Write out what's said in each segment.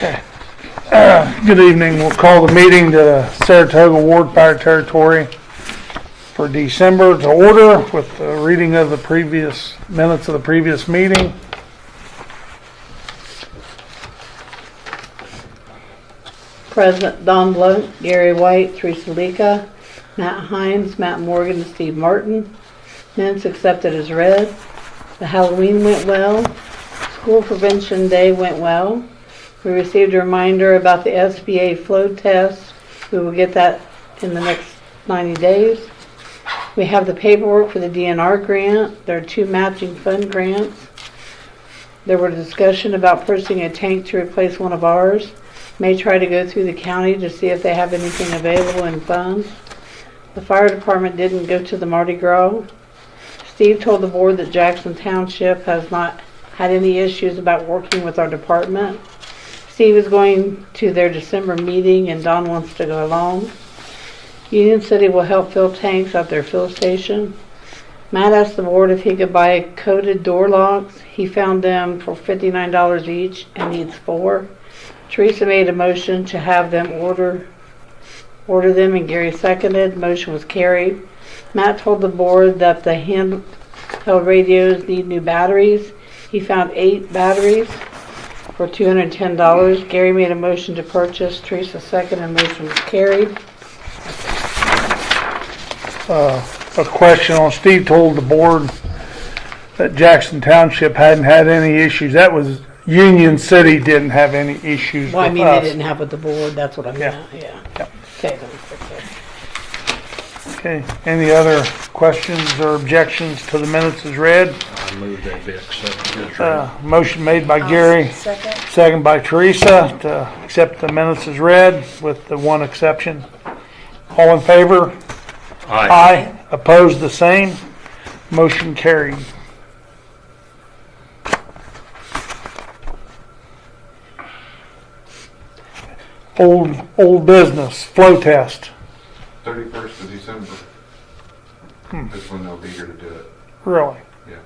Good evening. We'll call the meeting to Saratoga Ward Fire Territory for December to order with the reading of the previous minutes of the previous meeting. President Don Blunt, Gary White, Teresa Leka, Matt Hines, Matt Morgan, and Steve Martin. Minutes accepted as read. The Halloween went well. School Prevention Day went well. We received a reminder about the SBA flow test. We will get that in the next 90 days. We have the paperwork for the DNR grant. There are 2 matching fund grants. There were discussion about purchasing a tank to replace one of ours. May try to go through the county to see if they have anything available in funds. The fire department didn't go to the Mardi Gras. Steve told the board that Jackson Township has not had any issues about working with our department. Steve is going to their December meeting and Don wants to go along. Union City will help fill tanks at their fill station. Matt asked the board if he could buy coated door locks. He found them for $59 each and needs 4. Teresa made a motion to have them order them, and Gary seconded. Motion was carried. Matt told the board that the handheld radios need new batteries. He found 8 batteries for $210. Gary made a motion to purchase. Teresa seconded, and motion was carried. A question on Steve told the board that Jackson Township hadn't had any issues. That was Union City didn't have any issues Well, I with mean, us. they didn't have with the board. That's what I meant. Yeah. Yeah. Okay. Okay. Any other questions or objections to the minutes as read? I move that be accepted as read. Motion made by Gary, second by Teresa to accept the minutes as read with the one exception. All in favor? Aye. Opposed, the same. Motion carried. Old business, flow test. 31st of December. That's when they'll be here to do it. Really? Yeah.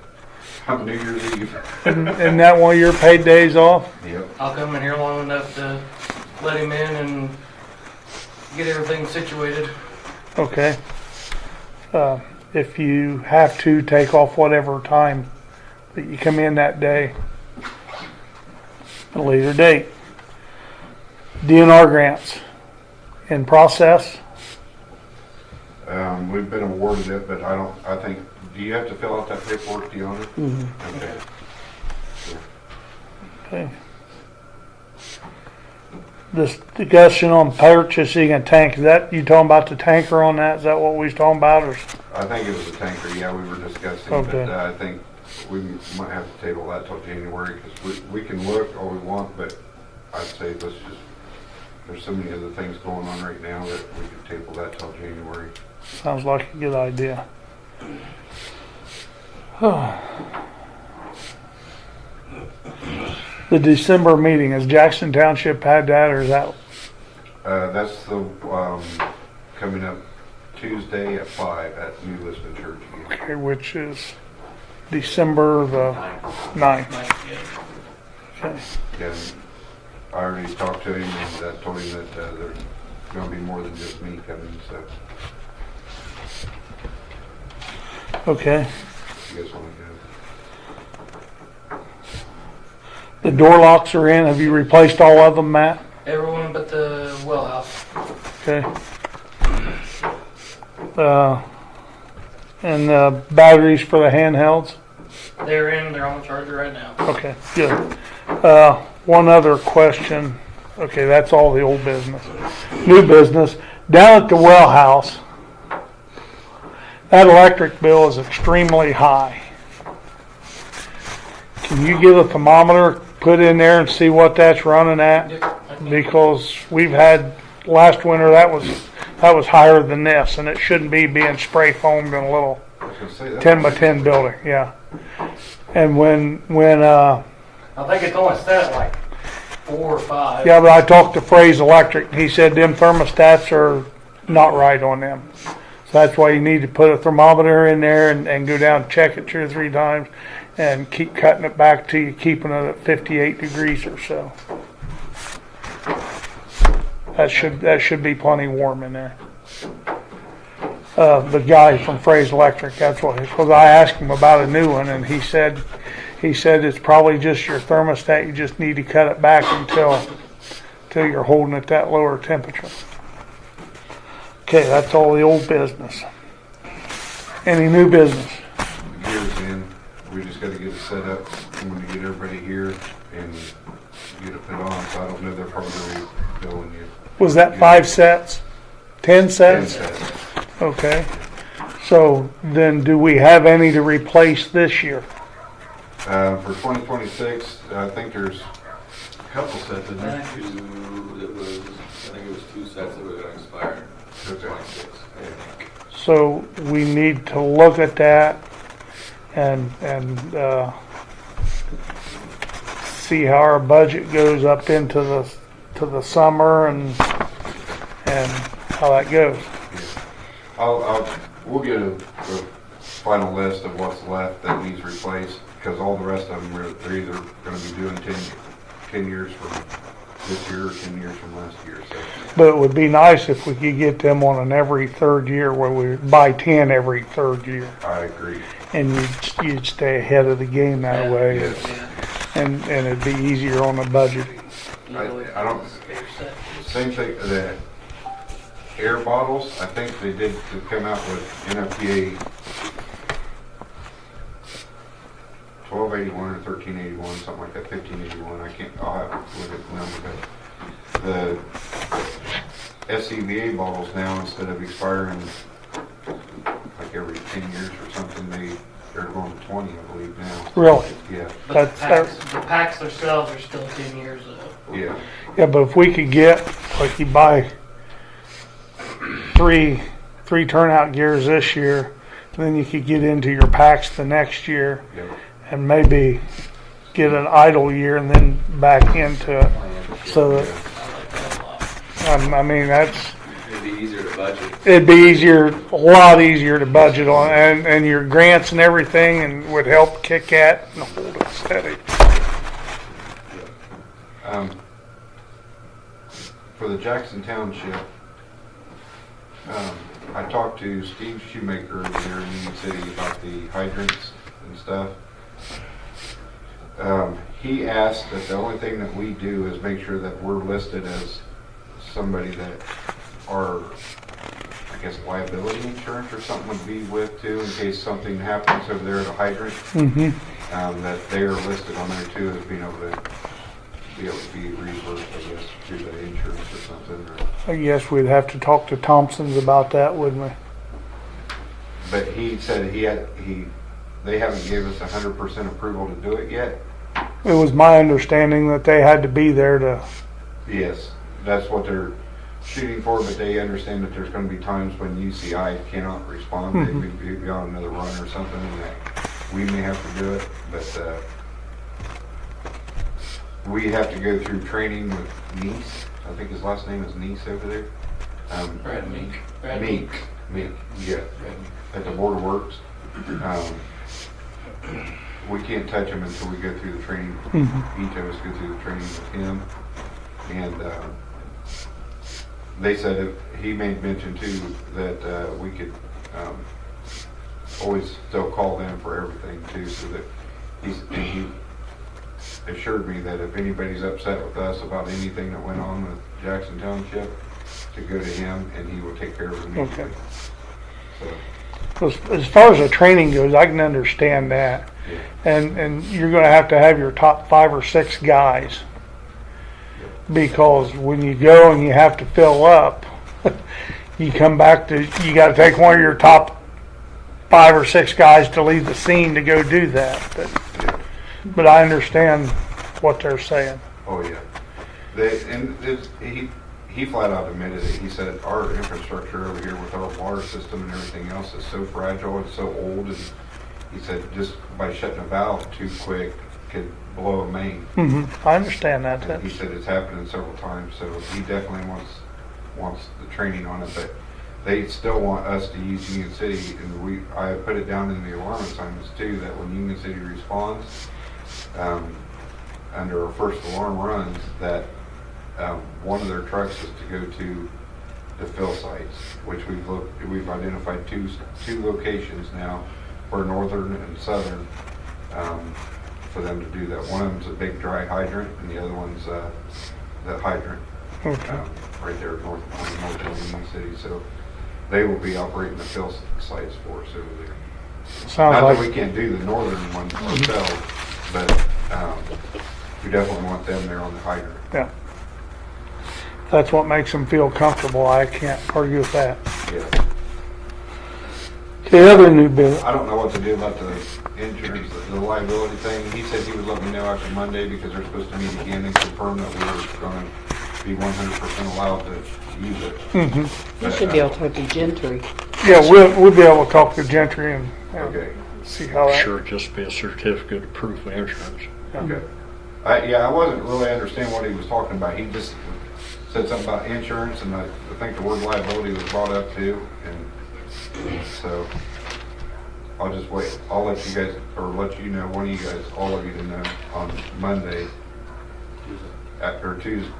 On New Year's Eve. Isn't that one of your paid days off? Yep. I'll come in here long enough to let him in and get everything situated. Okay. If you have to take off whatever time that you come in that day, a later date. DNR grants in process. We've been awarded it, but I think, do you have to fill out that paperwork, do you own it? Mm-hmm. Okay. Okay. This discussion on purchasing a tank, is that you talking about the tanker on that? Is that what we was talking about? Or? I think it was a tanker, yeah, we were discussing, Okay. but I think we might have to table that till January, because we can look all we want, but I'd say let's just, there's so many other things going on right now that we could table that till January. Sounds like a good idea. The December meeting, has Jackson Township had that, or is that? That's the, coming up Tuesday at 5 at New Lisbon Church again. Okay, which is December the 9th. Okay. And I already talked to him and told him that there's going to be more than just me coming, so Okay. if you guys want to go. The door locks are in. Have you replaced all of them, Matt? Everyone but the well house. Okay. And the batteries for the handhelds? They're on the charger right now. Okay, good. One other question. Okay, that's all the old business. New business. Down at the well house, that electric bill is extremely high. Can you get a thermometer put in there and see what that's running at? Yep, I can- Because we've had last winter that was higher than this, and it shouldn't be being spray foamed in a little I was going to say that. 10 by 10 building. Yeah. And when I think it's only set at like 4 or 5. yeah, but I talked to Fraze Electric, and he said them thermostats are not right on them. So that's why you need to put a thermometer in there and go down and check it 2 or 3 times and keep cutting it back till you're keeping it at 58 degrees or so. That should be plenty warm in there. The guy from Fraze Electric, that's what, because I asked him about a new one, and he said it's probably just your thermostat. You just need to cut it back until you're holding it that lower temperature. Okay, that's all the old business. Any new business? The gear's in, we just gotta get it set up, I'm gonna get everybody here and get it put on, so I don't know, they're probably gonna be billing you. Was that 5 sets? 10 10 sets? sets. Okay. So then do we have any to replace this year? For 2026, I think there's a couple sets in there. I think it was 2 sets that were gonna expire. Okay. 26. So we need to look at that and see how our budget goes up into the summer and how that goes. We'll get a final list of what's left that needs replaced, because all the rest of them, they're either gonna be doing 10 years from this year or 10 years from last year, so. But it would be nice if we could get them on an every third year, where we buy 10 every third year. I agree. And you'd stay ahead of the game that way. Yes. And it'd be easier on the budget. I don't, same thing, the air bottles, I think they did come out with NFPA 1281 or 1381, something like that, 1581, I'll have to look at the number, but the SCBA bottles now, instead of expiring like every 10 years or something, they're going to 20, I believe now. Really? Yeah, But That's- the packs themselves are still 10 years though. yeah. Yeah, but if we could get, like, you buy three turnout gears this year, then you could get into your packs the next year Yeah. and maybe get an idle year and then back into it. So that, I mean, It'd be easier to budget. it'd be easier, a lot easier to budget on, and your grants and everything, and would help kick at and hold it steady. For the Jackson Township, I talked to Steve Shoemaker over there in Union City about the hydrants and stuff. He asked that the only thing that we do is make sure that we're listed as somebody that our, I guess, liability insurance or something would be with too, in case something happens over there at a hydrant. That they are listed on there too as being able to be reimbursed, I guess, through the insurance or something. I guess we'd have to talk to Thompson's about that, wouldn't we? But he said they haven't gave us 100% approval to do it yet. It was my understanding that they had to be there to, Yes, that's what they're shooting for, but they understand that there's going to be times when UCI cannot respond. They may be on another run or something, and that we may have to do it, but we have to go through training with Neese. I think his last name is Neese over there. Brad Meek. Meek, yeah, at the Board of Works. We can't touch him until we go through the training. He told us to go through the training with him. And they said he made mention too that we could always still call them for everything too, so that he assured me that if anybody's upset with us about anything that went on with Jackson Township, to go to him and he will take care of it immediately. Okay. So, as far as the training goes, I can understand that. yeah. And you're gonna have to have your top 5 or 6 guys. Because when you go and you have to fill up, you come back to, you gotta take one of your top 5 or 6 guys to leave the scene to go do that. But I understand what they're saying. Oh, yeah. He flat out admitted it. He said our infrastructure over here with our water system and everything else is so fragile, it's so old, and he said just by shutting a valve too quick could blow a main. I understand that. And he said it's happening several times, so he definitely wants the training on it, but they still want us to use Union City, and I put it down in the alarm assignments too, that when Union City responds, under our first alarm runs, that one of their trucks is to go to the fill sites, which we've identified two locations now for northern and southern, for them to do that. One of them's a big dry hydrant, and the other one's the hydrant Okay. right there north of Union City. So they will be operating the fill sites for us over there. Sounds Not that we like, can't do the northern one ourselves, but we definitely want them there on the hydrant. yeah. That's what makes them feel comfortable. I can't argue with that. Yeah. The other new business, I don't know what to do about the insurance, the liability thing. He said he would let me know after Monday because they're supposed to meet again and confirm that we were gonna be 100% allowed to use it. You should be able to talk to Gentry. yeah, we'll be able to talk to Gentry and Okay, see how that. Sure, just be a certificate of proof of insurance. okay. I wasn't really understanding what he was talking about. He just said something about insurance, and I think the word liability was brought up too, and so I'll just wait. I'll let you guys, or let you know, one of you guys, all of you to know on Monday, after Tuesday.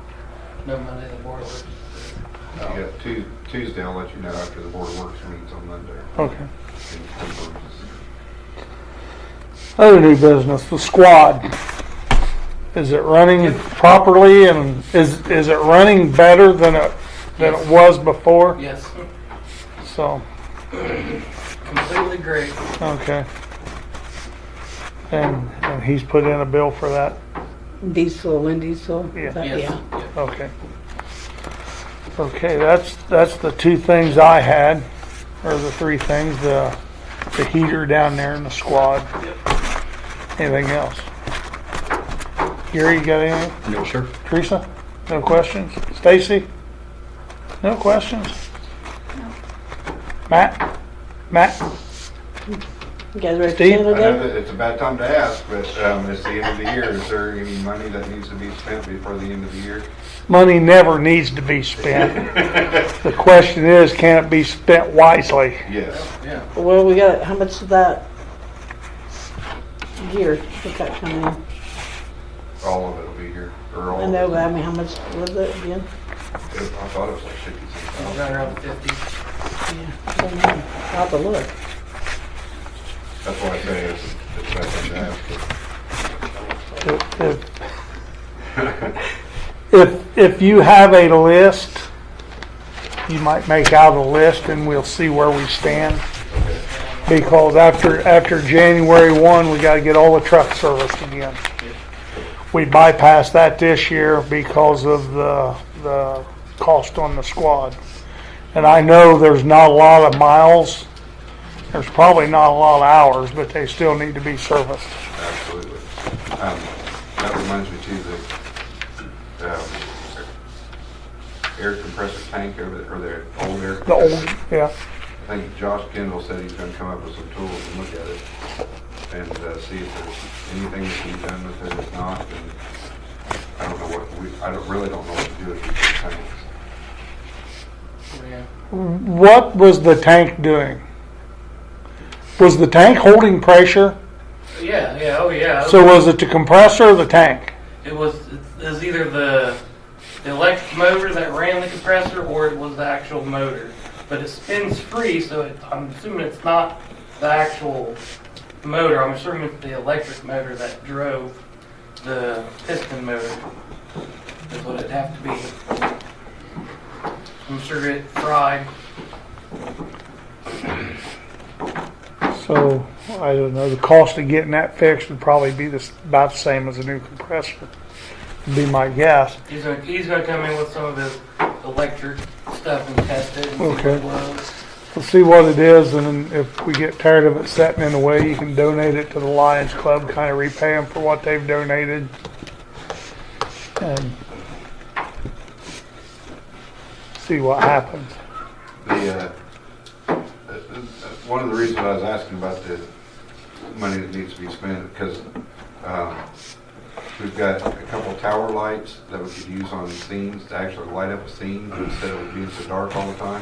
No Monday, the board works. Yeah, Tuesday, I'll let you know after the Board of Works meets on Monday. Okay. And confirm. Other new business, the squad. Is it running properly, and is it running better than it was before? Yes, So, completely great. okay. And he's put in a bill for that? Diesel, Wind Diesel. Yeah. Yes. Yeah. Okay. Okay, that's the two things I had, or the three things, the heater down there in the squad. Anything else? Gary, you got anything? No, sir. Teresa? No questions? Stacy? No questions? Matt? You guys ready for Steve? I know Canada? that it's a bad time to ask, but it's the end of the year. Is there any money that needs to be spent before the end of the year? Money never needs to be spent. The question is, can it be spent wisely? Yes. Yeah. Well, we got, how much of that gear, what's that coming in? All of it will be here, or all I of know, it. but I mean, how much was it again? I thought it was like 50 Right around 50. Yeah, I don't know. I'll have to look. That's why I say it's bad time to ask. If you have a list, you might make out a list and we'll see where we stand. Because after January 1, we gotta get all the trucks serviced again. We bypassed that this year because of the cost on the squad. And I know there's not a lot of miles, there's probably not a lot of hours, but they still need to be serviced. Absolutely. That reminds me too, the air compressor tank over there, or the old air The compressor. old, yeah, I think Josh Kendall said he's gonna come up with some tools and look at it and see if there's anything that can be done with it. If not, then I don't know really don't know what to do with these tanks. Yeah. what was the tank doing? Was the tank holding pressure? Yeah, oh yeah. So was it the compressor or the tank? It was either the electric motor that ran the compressor or it was the actual motor. But it spins free, so I'm assuming it's not the actual motor. I'm assuming it's the electric motor that drove the piston motor. Is what it'd have to be. I'm sure it fried. So, I don't know, the cost of getting that fixed would probably be about the same as a new compressor, would be my guess. He's gonna come in with some of his electric stuff and test it and see Okay. what it was. We'll see what it is, and then if we get tired of it sitting in the way, you can donate it to the Lions Club, kind of repay them for what they've donated. And see what happens. One of the reasons I was asking about the money that needs to be spent, because we've got a couple tower lights that we could use on scenes to actually light up a scene instead of being so dark all the time.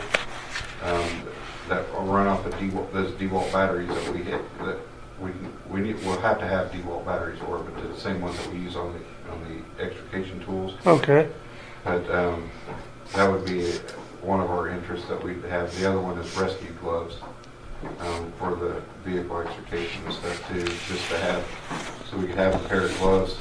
That will run off of those DeWalt batteries that we hit. That we'll have to have DeWalt batteries, but they're the same ones that we use on the extrication tools. Okay. But that would be one of our interests that we'd have. The other one is rescue gloves for the vehicle extrication and stuff too, just to have, so we could have a pair of gloves,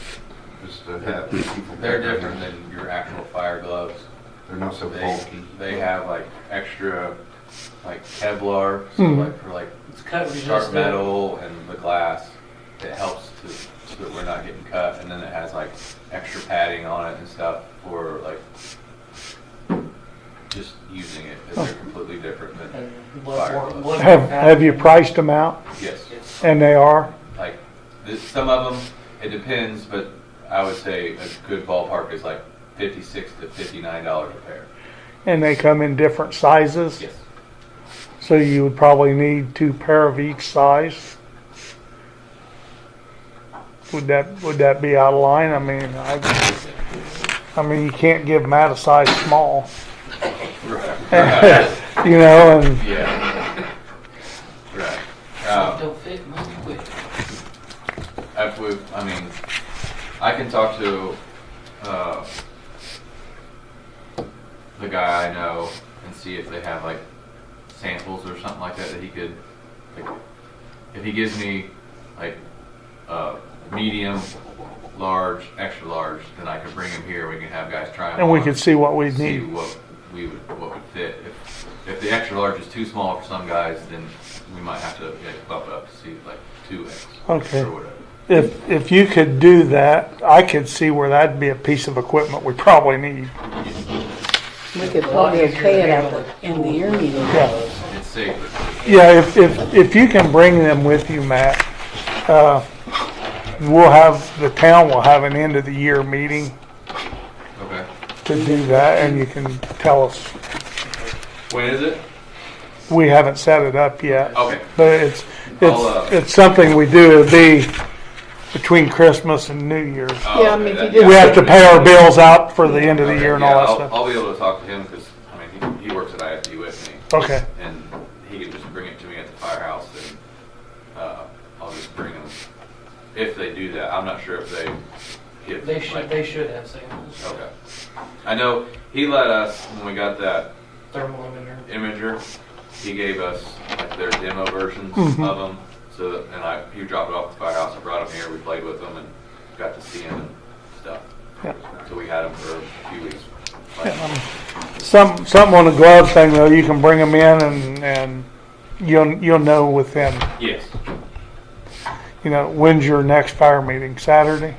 just to have people. They're different than your actual fire gloves. They're not so They, bulky. they have like extra, like Kevlar, so Mhm. like for like It's cut sharp resistant. metal and the glass. It helps to, so that we're not getting cut, and then it has like extra padding on it and stuff for like just using it, because they're completely different than, And Have you priced them out? yes. And they are? Like, some of them, it depends, but I would say a good ballpark is like $56 to $59 a pair. And they come in different sizes? Yes. So you would probably need 2 pair of each size? Would that be out of line? I mean, you can't give Matt a size small, Right. you know, and Yeah. Right. Don't fit must quit. I mean, I can talk to the guy I know and see if they have like samples or something like that he could, like, if he gives me like medium, large, extra large, then I could bring him here. We can have guys try them and we on, could see what we see need. what would fit. If the extra large is too small for some guys, then we might have to bump it up to see like 2X Okay. or whatever. If you could do that, I could see where that'd be a piece of equipment we probably need. We could probably okay it at the end of the year meeting. Yeah. It's safer. Yeah, if you can bring them with you, Matt, the town will have an end of the year meeting Okay. to do that, and you can tell us. When is it? We haven't set it up yet, Okay. but I'll, it's something we do. It'll be between Christmas and New Year's. Oh, Yeah, I mean, if you that- just- We have to pay our bills out for the end of the Okay, year and yeah, all that I'll, stuff. I'll be able to talk to him because I mean he works at IFD with me, Okay, and he can just bring it to me at the firehouse, and I'll just bring them. If they do that, I'm not sure if they get. They should like- have samples. Okay. I know he let us when we got that Thermal emitter. imager. He gave us like their demo versions Mhm. of them, so that, and he dropped it off at the firehouse. I brought them here. We played with them and got to see them and stuff. Yeah. So we had them for a few weeks. something on the glove thing though, you can bring them in and you'll know with them. Yes. You know, when's your next fire meeting? Saturday?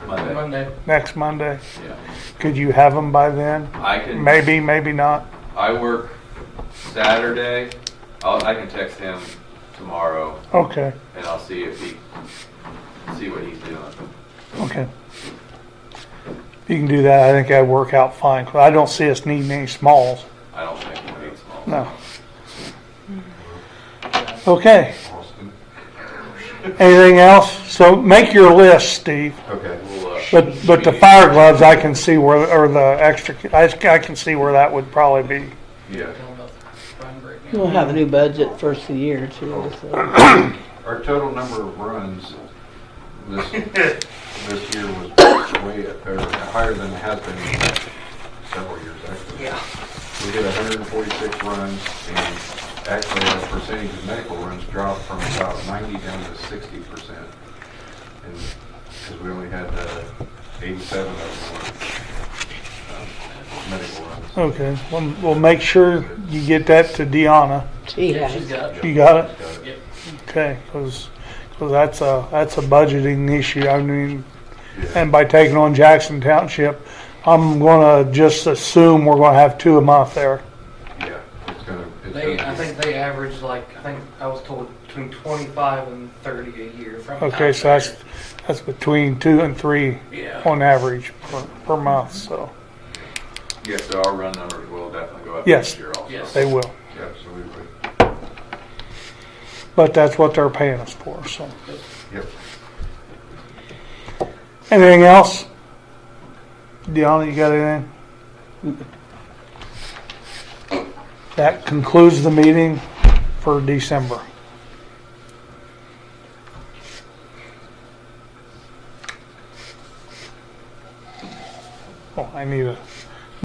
Monday. Monday. Next Monday? Yeah. Could you have them by then? I can. Maybe, maybe not. I work Saturday. I can text him tomorrow Okay, and I'll see what he's doing. okay. If you can do that, I think that'd work out fine. 'Cause I don't see us needing any smalls. I don't think he needs small. No. Okay. Austin. Anything else? So make your list, Steve. Okay. We'll, But the fire gloves, I can see where, or the extra, I can see where that would probably be. Yeah. We'll have a new budget first of the year too, so. Our total number of runs this year was way or higher than it has been in the past several years actually. Yeah. We did 146 runs, and actually our percentage of medical runs dropped from about 90 down to 60%. And because we only had 87 of them were medical runs. Okay, we'll make sure you get that to Deanna. She Yeah, she's has. got it. You got it? Got it. Yep. Okay, because that's a budgeting issue. I mean, Yeah. and by taking on Jackson Township, I'm gonna just assume we're gonna have 2 a month there. Yeah, it's gonna I think they average I was told between 25 and 30 a year from. Okay, out so there. that's between 2 and 3 Yeah. on average per month, so yeah, so our run numbers will definitely go up Yes. this year also. Yes. they will. absolutely. But that's what they're paying us for, so. Yep. Anything else? Deanna, you got anything? That concludes the meeting for December. Oh, I need a